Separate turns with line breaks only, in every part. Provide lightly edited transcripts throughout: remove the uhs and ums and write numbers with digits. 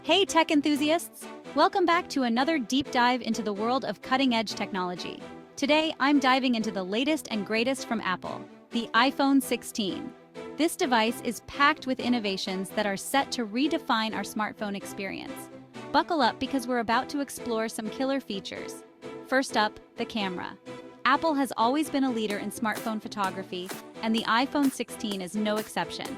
Hey tech enthusiasts! Welcome back to another deep dive into the world of cutting-edge technology. Today, I'm diving into the latest and greatest from Apple, the iPhone 16. This device is packed with innovations that are set to redefine our smartphone experience. Buckle up because we're about to explore some killer features. First up, the camera. Apple has always been a leader in smartphone photography, and the iPhone 16 is no exception.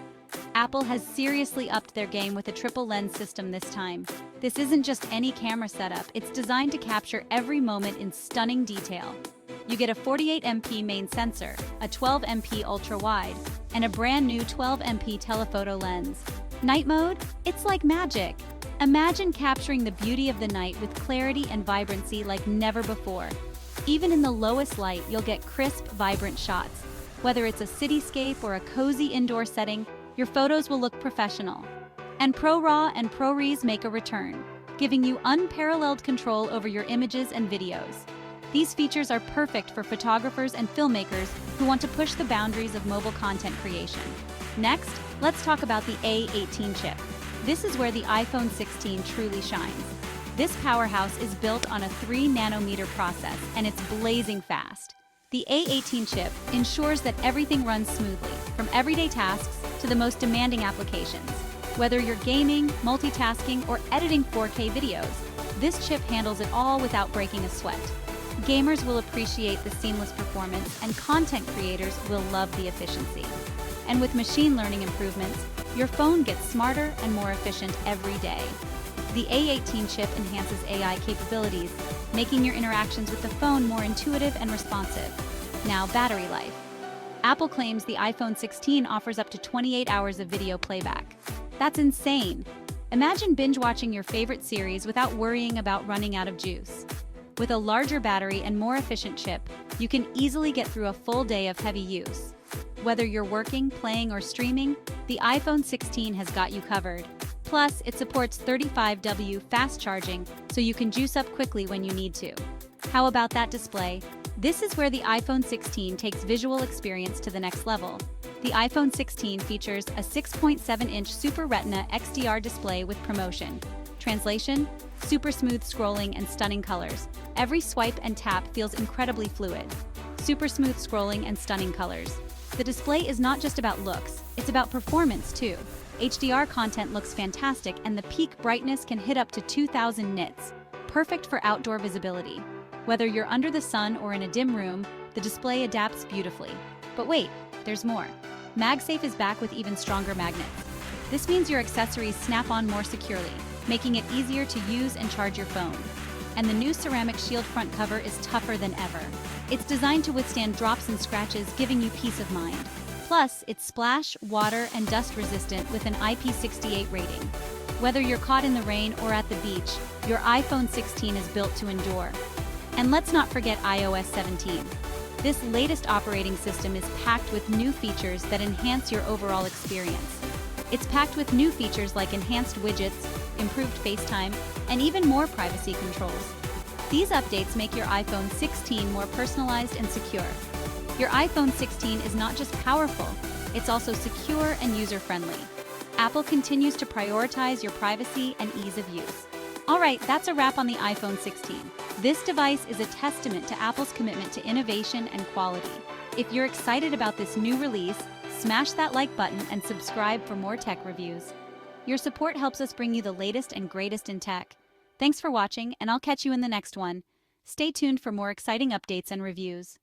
Apple has seriously upped their game with a triple lens system this time. This isn't just any camera setup, it's designed to capture every moment in stunning detail. You get a 48MP main sensor, a 12MP ultra-wide, and a brand new 12MP telephoto lens. Night mode? It's like magic. Imagine capturing the beauty of the night with clarity and vibrancy like never before. Even in the lowest light, you'll get crisp, vibrant shots. Whether it's a cityscape or a cozy indoor setting, your photos will look professional. And ProRAW and ProRes make a return, giving you unparalleled control over your images and videos. These features are perfect for photographers and filmmakers who want to push the boundaries of mobile content creation. Next, let's talk about the A18 chip. This is where the iPhone 16 truly shines. This powerhouse is built on a 3nm process, and it's blazing fast. The A18 chip ensures that everything runs smoothly, from everyday tasks to the most demanding applications. Whether you're gaming, multitasking, or editing 4K videos, this chip handles it all without breaking a sweat. Gamers will appreciate the seamless performance, and content creators will love the efficiency. And with machine learning improvements, your phone gets smarter and more efficient every day. The A18 chip enhances AI capabilities, making your interactions with the phone more intuitive and responsive. Now, battery life. Apple claims the iPhone 16 offers up to 28 hours of video playback. That's insane! Imagine binge-watching your favorite series without worrying about running out of juice. With a larger battery and more efficient chip, you can easily get through a full day of heavy use. Whether you're working, playing, or streaming, the iPhone 16 has got you covered. Plus, it supports 35W fast charging, so you can juice up quickly when you need to. How about that display? This is where the iPhone 16 takes visual experience to the next level. The iPhone 16 features a 6.7-inch Super Retina XDR display with promotion. Translation: super smooth scrolling and stunning colors. Every swipe and tap feels incredibly fluid. Super smooth scrolling and stunning colors. The display is not just about looks, it's about performance too. HDR content looks fantastic, and the peak brightness can hit up to 2000 nits, perfect for outdoor visibility. Whether you're under the sun or in a dim room, the display adapts beautifully. But wait, there's more. MagSafe is back with even stronger magnets. This means your accessories snap on more securely, making it easier to use and charge your phone. And the new ceramic shield front cover is tougher than ever. It's designed to withstand drops and scratches, giving you peace of mind. Plus, it's splash, water, and dust resistant with an IP68 rating. Whether you're caught in the rain or at the beach, your iPhone 16 is built to endure. And let's not forget iOS 17. This latest operating system is packed with new features that enhance your overall experience. It's packed with new features like enhanced widgets, improved FaceTime, and even more privacy controls. These updates make your iPhone 16 more personalized and secure. Your iPhone 16 is not just powerful, it's also secure and user-friendly. Apple continues to prioritize your privacy and ease of use. Alright, that's a wrap on the iPhone 16. This device is a testament to Apple's commitment to innovation and quality. If you're excited about this new release, smash that like button and subscribe for more tech reviews. Your support helps us bring you the latest and greatest in tech. Thanks for watching, and I'll catch you in the next one. Stay tuned for more exciting updates and reviews.